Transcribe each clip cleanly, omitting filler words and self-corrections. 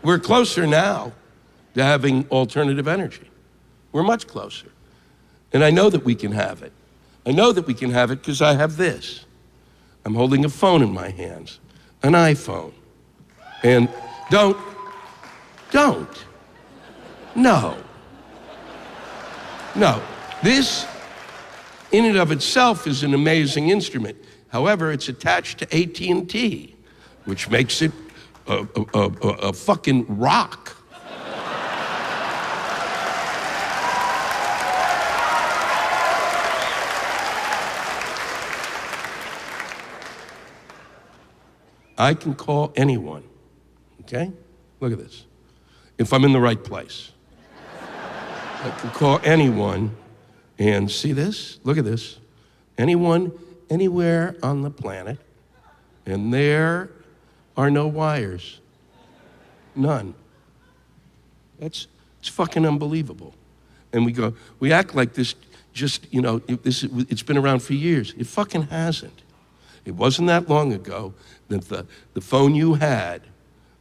We're closer now to having alternative energy. We're much closer. And I know that we can have it. I know that we can have it because I have this. I'm holding a phone in my hands, an iPhone. And don't. No. This, in and of itself, is an amazing instrument. However, it's attached to AT&T, which makes it a fucking rock. I can call anyone, okay? Look at this. If I'm in the right place. I can call anyone and see this? Look at this. Anyone, anywhere on the planet, and there are no wires. None. It's fucking unbelievable. And we act like this just, it's been around for years. It fucking hasn't. It wasn't that long ago that the phone you had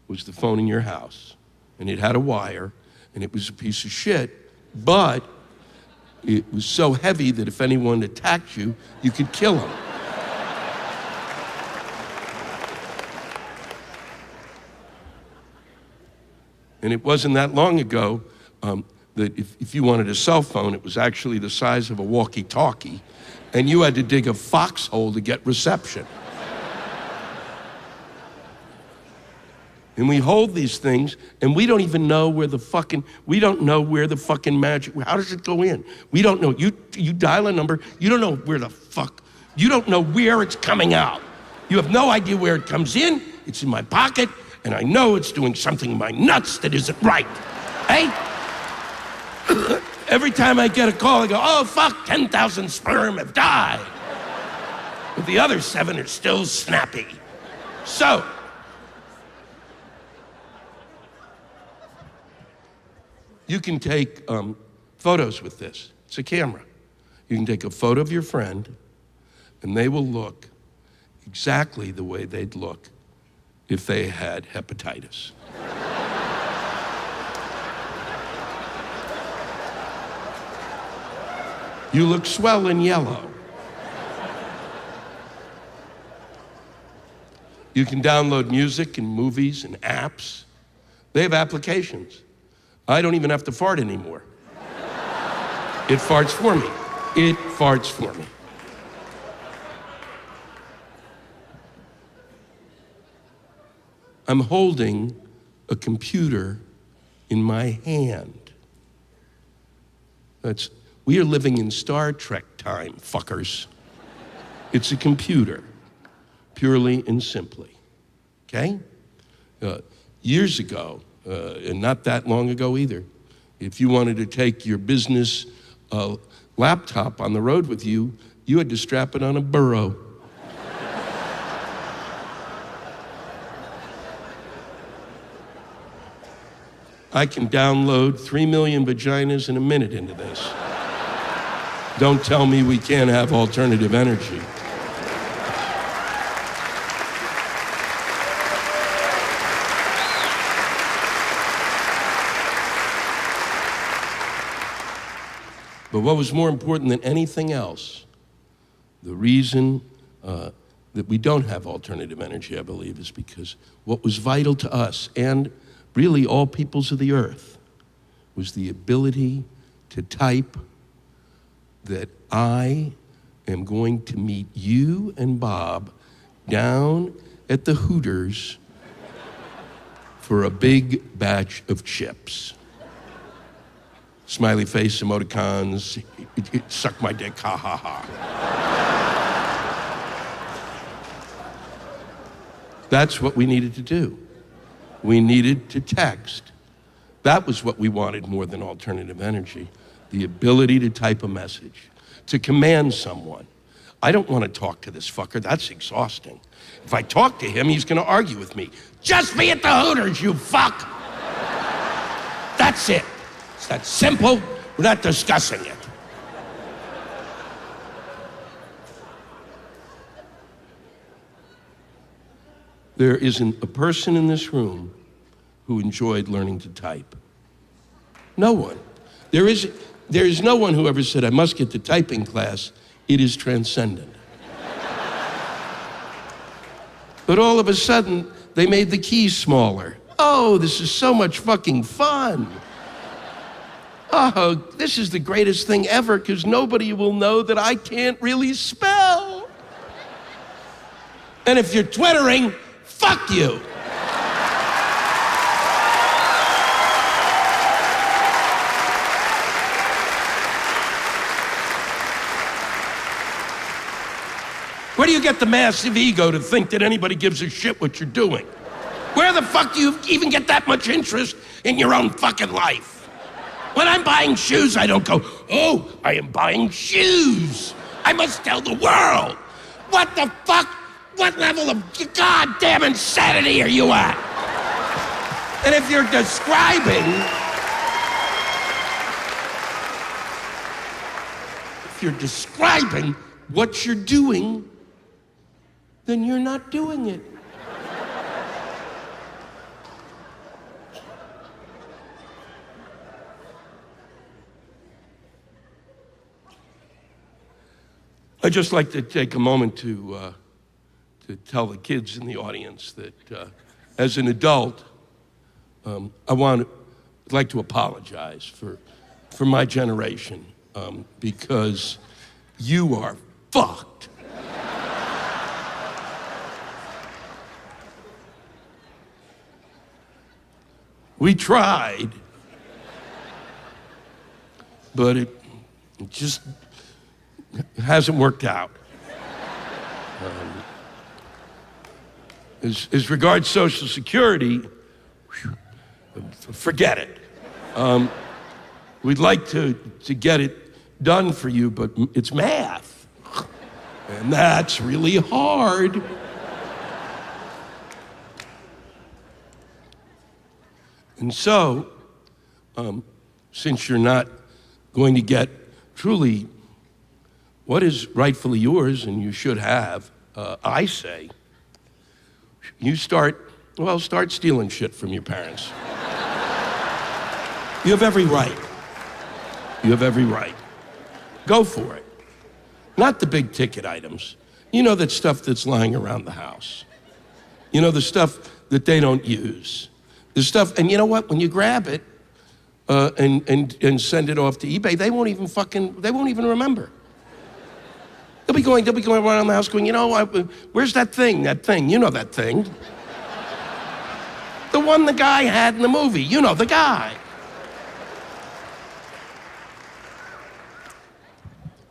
was the phone in your house. And it had a wire, and it was a piece of shit, but it was so heavy that if anyone attacked you, you could kill them. And it wasn't that long ago that if you wanted a cell phone, it was actually the size of a walkie-talkie, and you had to dig a foxhole to get reception. And we hold these things, and we don't even know where the fucking magic, how does it go in? We don't know. You dial a number, you don't know where the fuck, you don't know where it's coming out. You have no idea where it comes in. It's in my pocket, and I know it's doing something in my nuts that isn't right. Hey? Every time I get a call, I go, oh, fuck, 10,000 sperm have died. But the other 7 are still snappy. So, you can take photos with this. It's a camera. You can take a photo of your friend, and they will look exactly the way they'd look if they had hepatitis. You look swell in yellow. You can download music and movies and apps. They have applications. I don't even have to fart anymore. It farts for me. It farts for me. I'm holding a computer in my hand. We are living in Star Trek time, fuckers. It's a computer, purely and simply, okay? Years ago, and not that long ago either, if you wanted to take your business laptop on the road with you, you had to strap it on a burro. I can download 3 million vaginas in a minute into this. Don't tell me we can't have alternative energy. But what was more important than anything else, the reason that we don't have alternative energy, I believe, is because what was vital to us, and really all peoples of the earth, was the ability to type that I am going to meet you and Bob down at the Hooters for a big batch of chips. Smiley face, emoticons, suck my dick, ha ha ha. That's what we needed to do. We needed to text. That was what we wanted more than alternative energy. The ability to type a message, to command someone. I don't want to talk to this fucker, that's exhausting. If I talk to him, he's gonna argue with me. Just be at the Hooters, you fuck! That's it. It's that simple, we're not discussing it. There isn't a person in this room who enjoyed learning to type. No one. There is no one who ever said, I must get to typing class. It is transcendent. But all of a sudden, they made the keys smaller. Oh, this is so much fucking fun. Oh, this is the greatest thing ever because nobody will know that I can't really spell. And if you're twittering, fuck you. Where do you get the massive ego to think that anybody gives a shit what you're doing? Where the fuck do you even get that much interest in your own fucking life? When I'm buying shoes, I don't go, oh, I am buying shoes. I must tell the world. What the fuck? What level of goddamn insanity are you at? And if you're describing what you're doing, then you're not doing it. I'd just like to take a moment to tell the kids in the audience that as an adult, I'd like to apologize for my generation because you are fucked. We tried, but it just hasn't worked out. As regards Social Security, forget it. We'd like to get it done for you, but it's math, and that's really hard. And so, since you're not going to get truly what is rightfully yours, and you should have, I say, you start stealing shit from your parents. You have every right. You have every right. Go for it. Not the big ticket items. You know, that stuff that's lying around the house. You know, the stuff that they don't use. The stuff, and you know what? When you grab it and send it off to eBay, they won't even remember. They'll be going around the house going, you know, where's that thing? You know that thing. The one the guy had in the movie. You know the guy.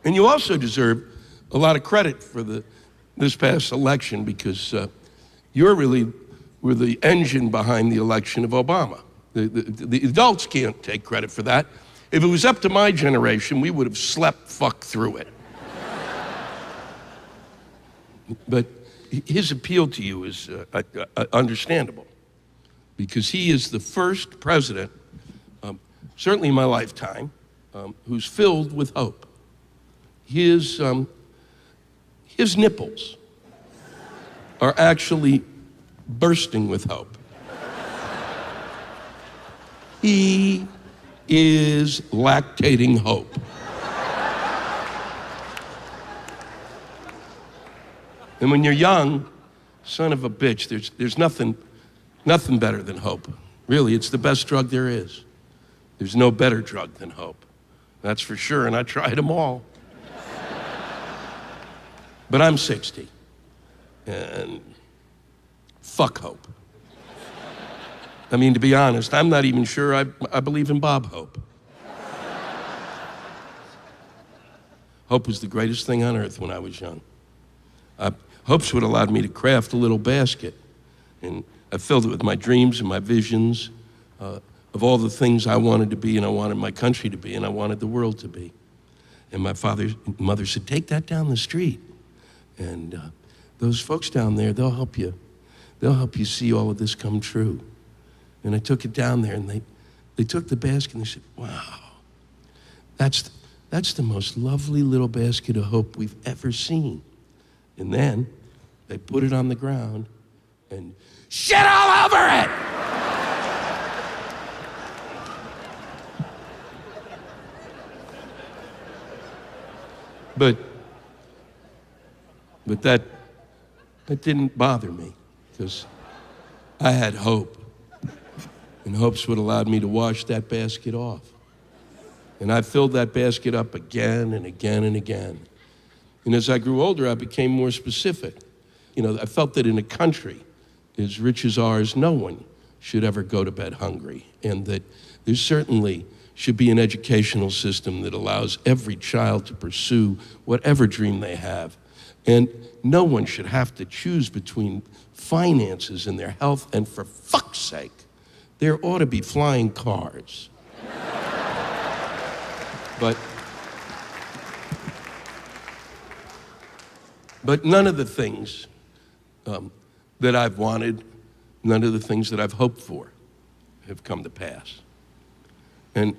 And you also deserve a lot of credit for this past election because you're really were the engine behind the election of Obama. The adults can't take credit for that. If it was up to my generation, we would have slept fuck through it. But his appeal to you is understandable because he is the first president, certainly in my lifetime, who's filled with hope. His nipples are actually bursting with hope. He is lactating hope. And when you're young, son of a bitch, there's nothing better than hope. Really, it's the best drug there is. There's no better drug than hope. That's for sure, and I tried them all. But I'm 60, and fuck hope. I mean, to be honest, I'm not even sure I believe in Bob Hope. Hope was the greatest thing on earth when I was young. Hope's what allowed me to craft a little basket, and I filled it with my dreams and my visions of all the things I wanted to be, and I wanted my country to be, and I wanted the world to be. And my father and mother said, take that down the street. And those folks down there, they'll help you see all of this come true. And I took it down there, and they took the basket, and they said, wow, that's the most lovely little basket of hope we've ever seen. And then they put it on the ground and shit all over it. But that didn't bother me because I had hope. And hope's what allowed me to wash that basket off. And I filled that basket up again and again and again. And as I grew older, I became more specific. I felt that in a country as rich as ours, no one should ever go to bed hungry. And that there certainly should be an educational system that allows every child to pursue whatever dream they have. And no one should have to choose between finances and their health. And for fuck's sake, there ought to be flying cars. But none of the things that I've wanted, none of the things that I've hoped for have come to pass. And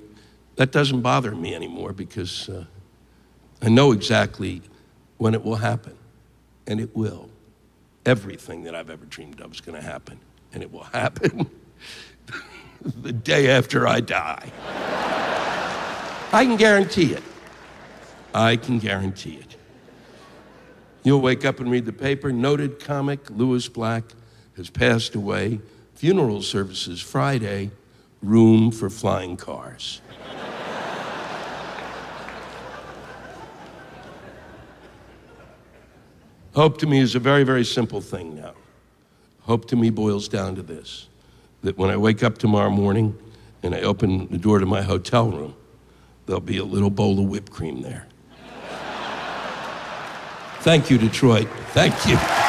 that doesn't bother me anymore because I know exactly when it will happen, and it will. Everything that I've ever dreamed of is going to happen, and it will happen the day after I die. I can guarantee it. I can guarantee it. You'll wake up and read the paper, noted comic Lewis Black has passed away. Funeral services Friday, room for flying cars. Hope to me is a very, very simple thing now. Hope to me boils down to this, that when I wake up tomorrow morning and I open the door to my hotel room, there'll be a little bowl of whipped cream there. Thank you, Detroit. Thank you.